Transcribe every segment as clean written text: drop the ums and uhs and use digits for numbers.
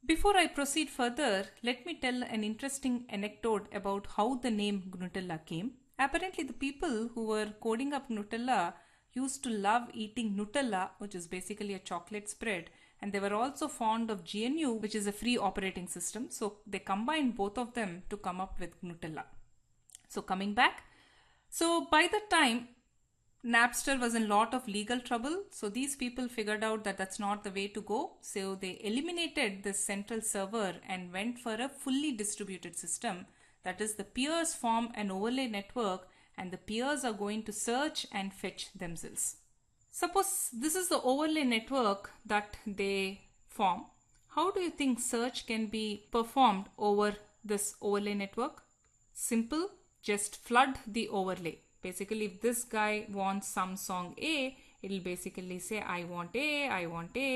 Before I proceed further, let me tell an interesting anecdote about how the name Gnutella came. Apparently, the people who were coding up Gnutella used to love eating Nutella, which is basically a chocolate spread, and they were also fond of GNU, which is a free operating system. So they combined both of them to come up with Gnutella. So coming back, so by the time Napster was in lot of legal trouble, so these people figured out that that's not the way to go. So they eliminated this central server and went for a fully distributed system. That is, the peers form an overlay network and the peers are going to search and fetch themselves. Suppose this is the overlay network that they form. How do you think search can be performed over this overlay network? Simple, just flood the overlay. Basically, if this guy wants some song A, it'll basically say I want A,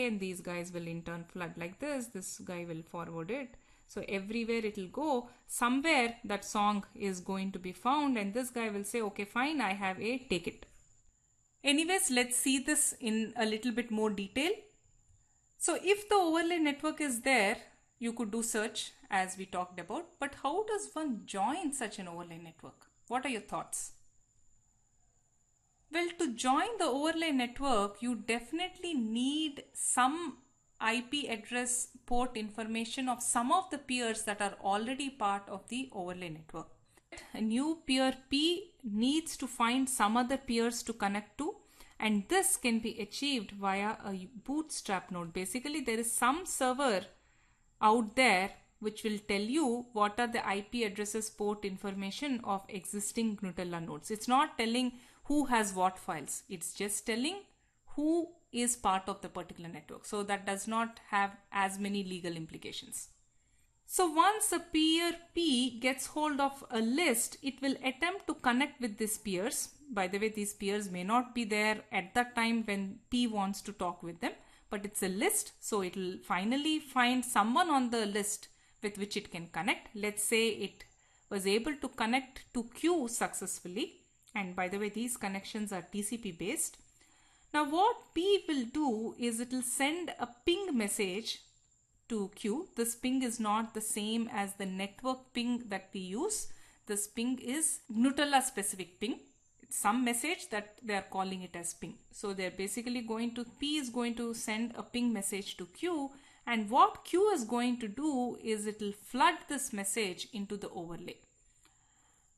and these guys will in turn flood like this. This guy will forward it. So everywhere it'll go, somewhere that song is going to be found, and this guy will say, okay, fine, I have A, take it. Anyways, let's see this in a little bit more detail. So if the overlay network is there, you could do search as we talked about, but how does one join such an overlay network? What are your thoughts? Well, to join the overlay network, you definitely need some IP address port information of some of the peers that are already part of the overlay network. A new peer P needs to find some other peers to connect to, and this can be achieved via a bootstrap node. Basically, there is some server out there which will tell you what are the IP addresses port information of existing Gnutella nodes. It's not telling who has what files. It's just telling who is part of the particular network. So that does not have as many legal implications. So once a peer P gets hold of a list, it will attempt to connect with these peers. By the way, these peers may not be there at that time when P wants to talk with them, but it's a list. So it will finally find someone on the list with which it can connect. Let's say it was able to connect to Q successfully. And by the way, these connections are TCP based. Now what P will do is it will send a ping message to Q. This ping is not the same as the network ping that we use. This ping is Gnutella specific ping. It's some message that they are calling it as ping. So they're basically P is going to send a ping message to Q, and what Q is going to do is it will flood this message into the overlay.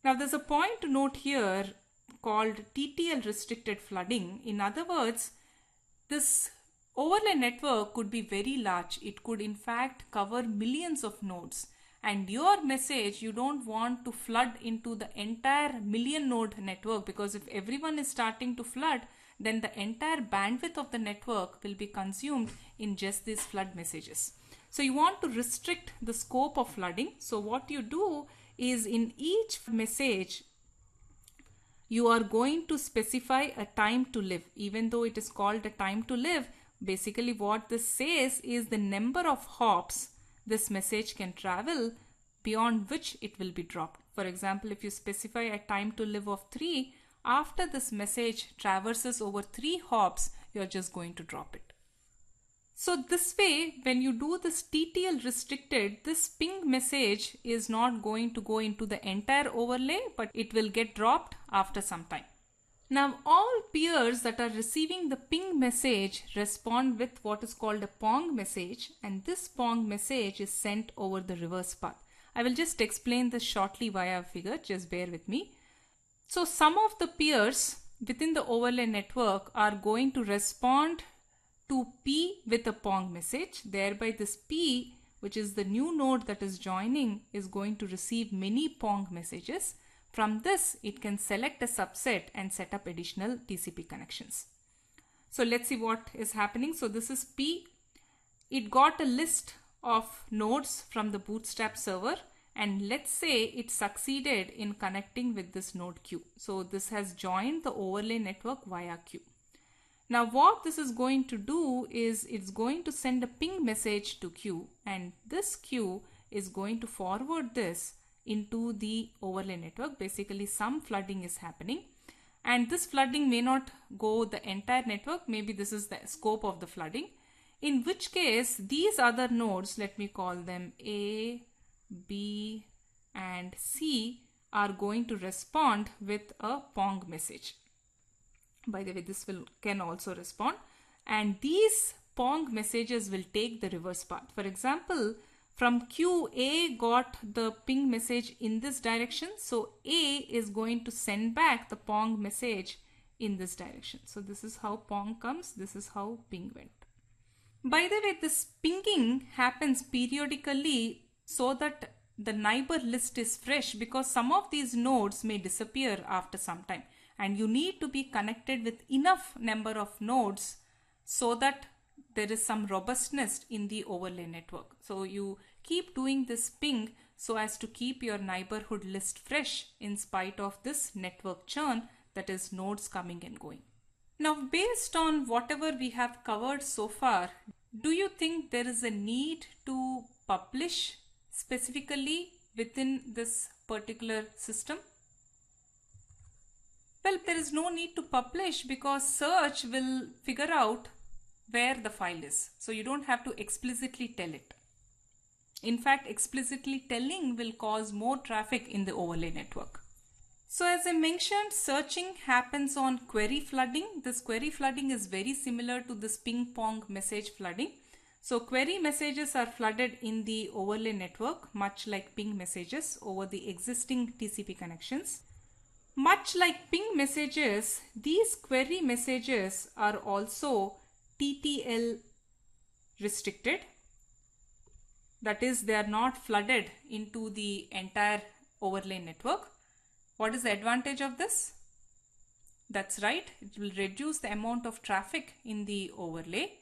Now there's a point to note here called TTL restricted flooding. In other words, this overlay network could be very large. It could in fact cover millions of nodes, and your message you don't want to flood into the entire million node network, because if everyone is starting to flood, then the entire bandwidth of the network will be consumed in just these flood messages. So you want to restrict the scope of flooding. So what you do is in each message you are going to specify a time to live. Even though it is called a time to live, basically what this says is the number of hops this message can travel beyond which it will be dropped. For example, if you specify a time to live of 3, after this message traverses over 3 hops, you're just going to drop it. So this way, when you do this TTL restricted, this ping message is not going to go into the entire overlay, but it will get dropped after some time. Now all peers that are receiving the ping message respond with what is called a pong message, and this pong message is sent over the reverse path. I will just explain this shortly via a figure, just bear with me. So some of the peers within the overlay network are going to respond to P with a pong message. Thereby this P, which is the new node that is joining, is going to receive many pong messages. From this, it can select a subset and set up additional TCP connections. So let's see what is happening. So this is P. It got a list of nodes from the bootstrap server, and let's say it succeeded in connecting with this node Q. So this has joined the overlay network via Q. Now what this is going to do is it's going to send a ping message to Q, and this Q is going to forward this into the overlay network. Basically some flooding is happening, and this flooding may not go the entire network. Maybe this is the scope of the flooding. in which case these other nodes, let me call them A, B and C, are going to respond with a Pong message. By the way, this can also respond, and these Pong messages will take the reverse path. For example, from Q, A got the ping message in this direction, so A is going to send back the Pong message in this direction. So this is how Pong comes, this is how ping went. By the way, this pinging happens periodically so that the neighbor list is fresh, because some of these nodes may disappear after some time, and you need to be connected with enough number of nodes so that there is some robustness in the overlay network. So you keep doing this ping so as to keep your neighborhood list fresh in spite of this network churn, that is nodes coming and going. Now, based on whatever we have covered so far, do you think there is a need to publish specifically within this particular system? Well, there is no need to publish because search will figure out where the file is. So you don't have to explicitly tell it. In fact, explicitly telling will cause more traffic in the overlay network. So as I mentioned, searching happens on query flooding. This query flooding is very similar to this ping pong message flooding. So query messages are flooded in the overlay network, much like ping messages over the existing TCP connections. Much like ping messages, these query messages are also TTL restricted. That is, they are not flooded into the entire overlay network. What is the advantage of this? That's right, it will reduce the amount of traffic in the overlay.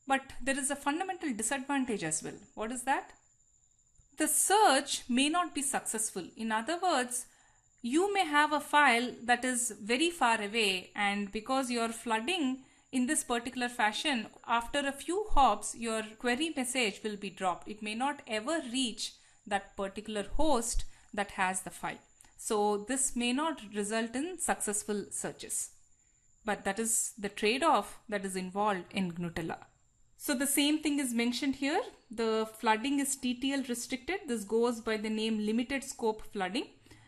But there is a fundamental disadvantage as well. What is that? The search may not be successful. In other words, you may have a file that is very far away, and because you are flooding in this particular fashion, after a few hops, your query message will be dropped. It may not ever reach that particular host that has the file. So this may not result in successful searches. But that is the trade-off that is involved in Gnutella. So the same thing is mentioned here. The flooding is TTL restricted. This goes by the name limited scope flooding.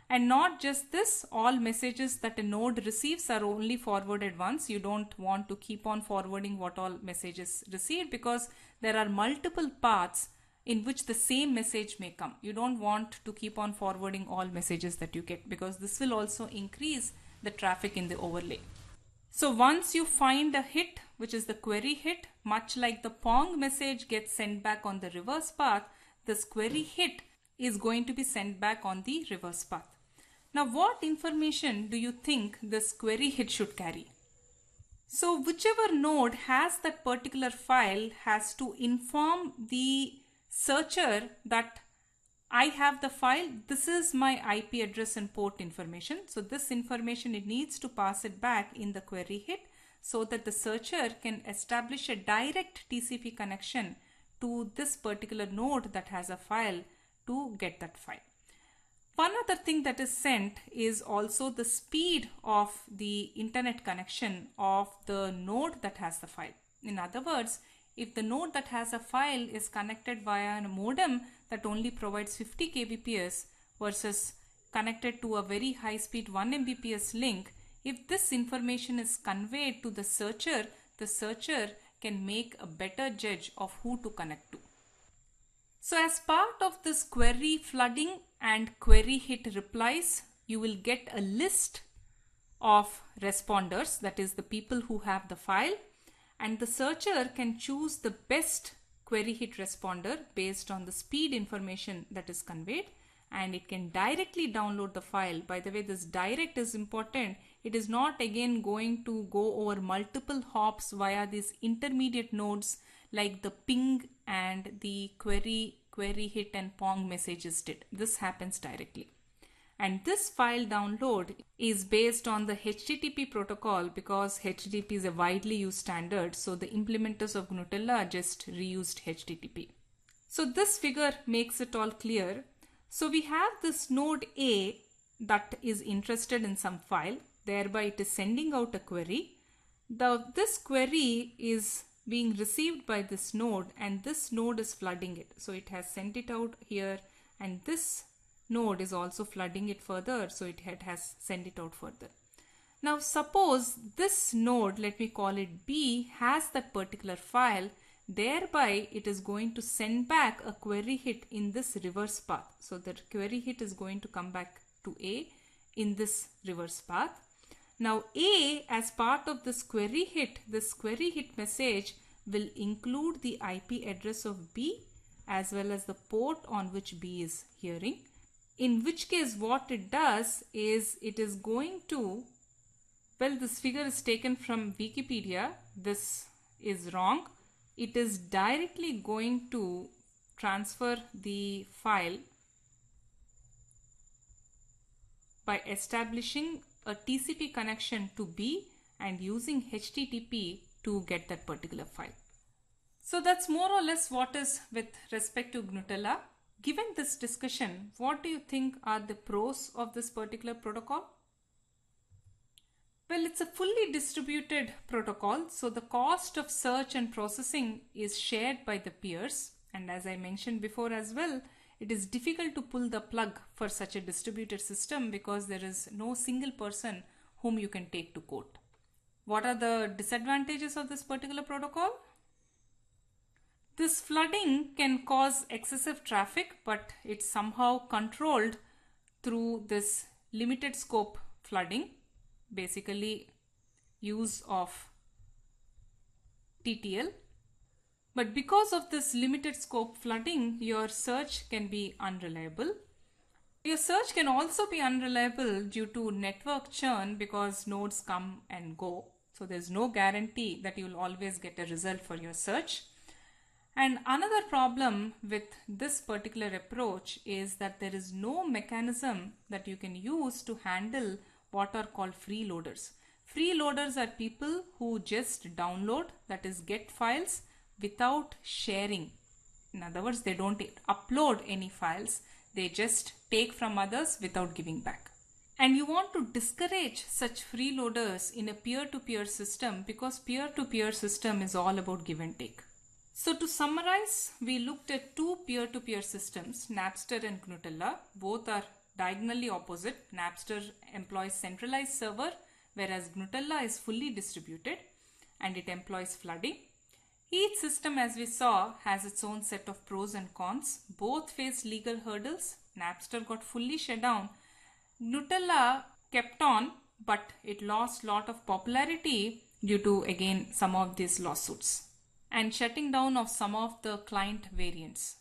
And not just this, all messages that a node receives are only forwarded once. You don't want to keep on forwarding what all messages received, because there are multiple paths in which the same message may come. You don't want to keep on forwarding all messages that you get, because this will also increase the traffic in the overlay. So once you find a hit, which is the query hit, much like the Pong message gets sent back on the reverse path, this query hit is going to be sent back on the reverse path. Now, what information do you think this query hit should carry? So whichever node has that particular file has to inform the searcher that I have the file, this is my IP address and port information. So this information, it needs to pass it back in the query hit so that the searcher can establish a direct TCP connection to this particular node that has a file to get that file. One other thing that is sent is also the speed of the internet connection of the node that has the file. In other words, if the node that has a file is connected via a modem that only provides 50 kbps versus connected to a very high speed 1 Mbps link, if this information is conveyed to the searcher can make a better judge of who to connect to. So as part of this query flooding and query hit replies, you will get a list of responders, that is the people who have the file, and the searcher can choose the best query hit responder based on the speed information that is conveyed, and it can directly download the file. By the way, this direct is important. It is not again going to go over multiple hops via these intermediate nodes like the ping and the query hit and Pong messages did. This happens directly. And this file download is based on the HTTP protocol, because HTTP is a widely used standard. So the implementers of Gnutella just reused HTTP. So this figure makes it all clear. So we have this node A that is interested in some file, thereby it is sending out a query. This query is being received by this node, and this node is flooding it. So it has sent it out here, and this node is also flooding it further, so it has sent it out further. Now suppose this node, let me call it B, has that particular file, thereby it is going to send back a query hit in this reverse path. So the query hit is going to come back to A in this reverse path. Now A, as part of this query hit message will include the IP address of B as well as the port on which B is hearing. In which case what it does is it is going to, well, this figure is taken from Wikipedia. This is wrong. It is directly going to transfer the file by establishing a TCP connection to B and using HTTP to get that particular file. So that's more or less what is with respect to Gnutella. Given this discussion, what do you think are the pros of this particular protocol? Well, it's a fully distributed protocol, so the cost of search and processing is shared by the peers, and as I mentioned before as well, it is difficult to pull the plug for such a distributed system because there is no single person whom you can take to court. What are the disadvantages of this particular protocol? This flooding can cause excessive traffic, but it's somehow controlled through this limited scope flooding, basically use of TTL. But because of this limited scope flooding, your search can be unreliable. Your search can also be unreliable due to network churn because nodes come and go. So there's no guarantee that you'll always get a result for your search. And another problem with this particular approach is that there is no mechanism that you can use to handle what are called freeloaders. Freeloaders are people who just download, that is get files, without sharing. In other words, they don't upload any files, they just take from others without giving back. And you want to discourage such freeloaders in a peer-to-peer system because peer-to-peer system is all about give and take. So to summarize, we looked at two peer-to-peer systems, Napster and Gnutella. Both are diagonally opposite. Napster employs centralized server, whereas Gnutella is fully distributed and it employs flooding. Each system, as we saw, has its own set of pros and cons. Both face legal hurdles. Napster got fully shut down. Gnutella kept on, but it lost a lot of popularity due to, again, some of these lawsuits and shutting down of some of the client variants.